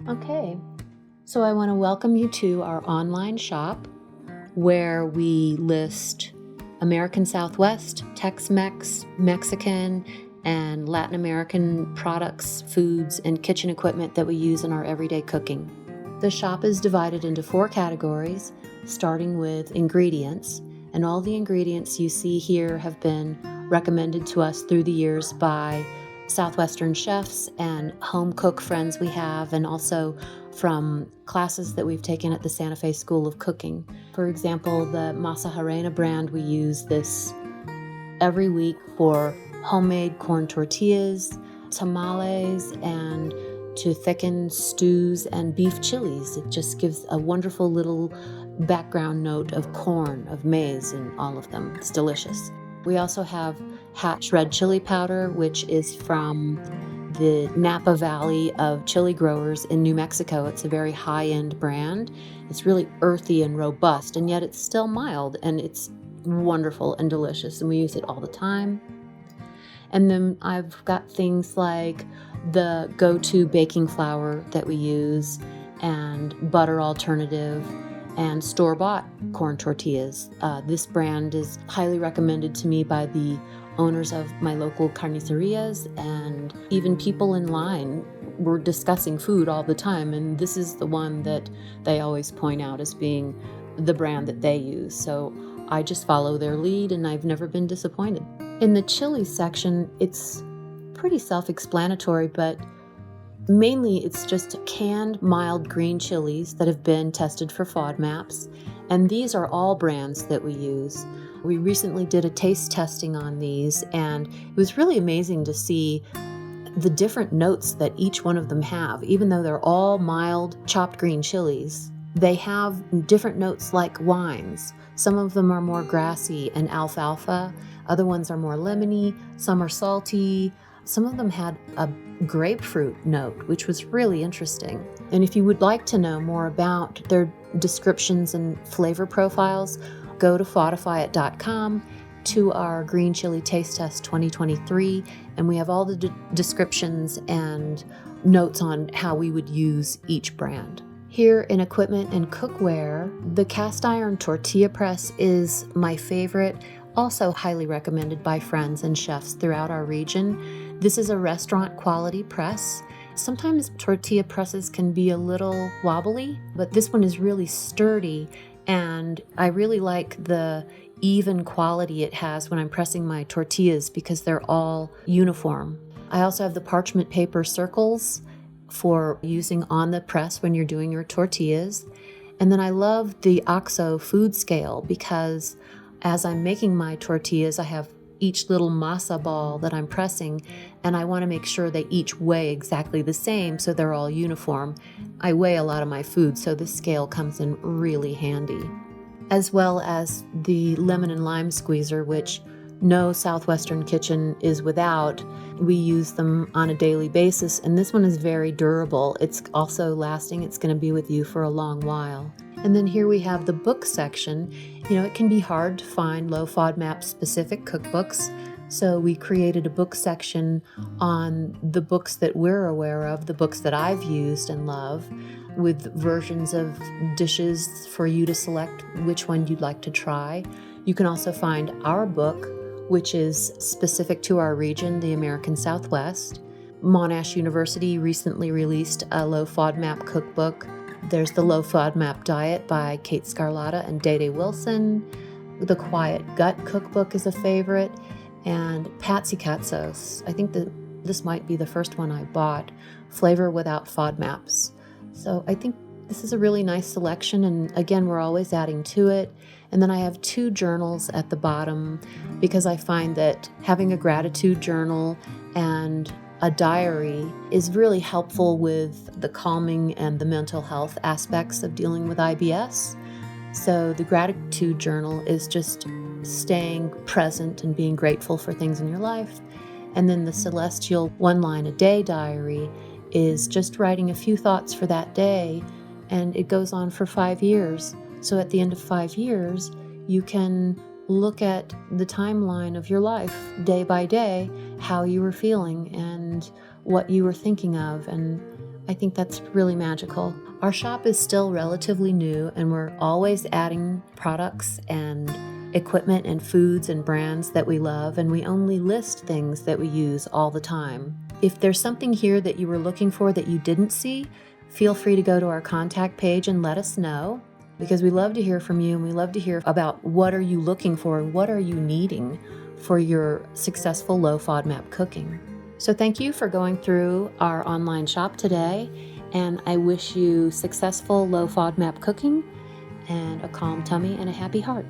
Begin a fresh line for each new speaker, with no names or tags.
Okay, so I want to welcome you to our online shop where we list American Southwest, Tex-Mex, Mexican, and Latin American products, foods, and kitchen equipment that we use in our everyday cooking. The shop is divided into 4 categories, starting with ingredients, and all the ingredients you see here have been recommended to us through the years by Southwestern chefs and home cook friends we have, and also from classes that we've taken at the Santa Fe School of Cooking. For example, the Masa Harena brand, we use this every week for homemade corn tortillas, tamales, and to thicken stews and beef chilies. It just gives a wonderful little background note of corn, of maize, and all of them. It's delicious. We also have Hatch red chili powder, which is from the Napa Valley of chili growers in New Mexico. It's a very high-end brand. It's really earthy and robust, and yet it's still mild, and it's wonderful and delicious, and we use it all the time. And then I've got things like the go-to baking flour that we use, and butter alternative, and store-bought corn tortillas. This brand is highly recommended to me by the owners of my local carnicerias, and even people in line. We're discussing food all the time, and this is the one that they always point out as being the brand that they use. So I just follow their lead, and I've never been disappointed. In the chili section, it's pretty self-explanatory, but mainly it's just canned mild green chilies that have been tested for FODMAPs, and these are all brands that we use. We recently did a taste testing on these, and it was really amazing to see the different notes that each one of them have. Even though they're all mild chopped green chilies, they have different notes like wines. Some of them are more grassy and alfalfa, other ones are more lemony, some are salty. Some of them had a grapefruit note, which was really interesting. And if you would like to know more about their descriptions and flavor profiles, go to fodifyit.com to our Green Chili Taste Test 2023, and we have all the descriptions and notes on how we would use each brand. Here in equipment and cookware, the cast iron tortilla press is my favorite, also highly recommended by friends and chefs throughout our region. This is a restaurant quality press. Sometimes tortilla presses can be a little wobbly, but this one is really sturdy, and I really like the even quality it has when I'm pressing my tortillas because they're all uniform. I also have the parchment paper circles for using on the press when you're doing your tortillas. And then I love the OXO food scale because as I'm making my tortillas, I have each little masa ball that I'm pressing, and I want to make sure they each weigh exactly the same so they're all uniform. I weigh a lot of my food, so this scale comes in really handy. As well as the lemon and lime squeezer, which no Southwestern kitchen is without. We use them on a daily basis, and this one is very durable. It's also lasting. It's going to be with you for a long while. And then here we have the book section. It can be hard to find low FODMAP specific cookbooks, so we created a book section on the books that we're aware of, the books that I've used and love, with versions of dishes for you to select which one you'd like to try. You can also find our book, which is specific to our region, the American Southwest. Monash University recently released a low FODMAP cookbook. There's the Low FODMAP Diet by Kate Scarlatta and Day Wilson. The Quiet Gut cookbook is a favorite. And Patsy Katsos, I think that this might be the first one I bought, Flavor Without FODMAPs. So I think this is a really nice selection, and again, we're always adding to it. And then I have 2 journals at the bottom because I find that having a gratitude journal and a diary is really helpful with the calming and the mental health aspects of dealing with IBS. So the gratitude journal is just staying present and being grateful for things in your life. And then the celestial 1 line a day diary is just writing a few thoughts for that day, and it goes on for 5 years. So at the end of 5 years, you can look at the timeline of your life day by day, how you were feeling and what you were thinking of. And I think that's really magical. Our shop is still relatively new, and we're always adding products and equipment and foods and brands that we love, and we only list things that we use all the time. If there's something here that you were looking for that you didn't see, feel free to go to our contact page and let us know, because we love to hear from you, and we love to hear about what are you looking for and what are you needing for your successful low FODMAP cooking. So thank you for going through our online shop today, and I wish you successful low FODMAP cooking and a calm tummy and a happy heart.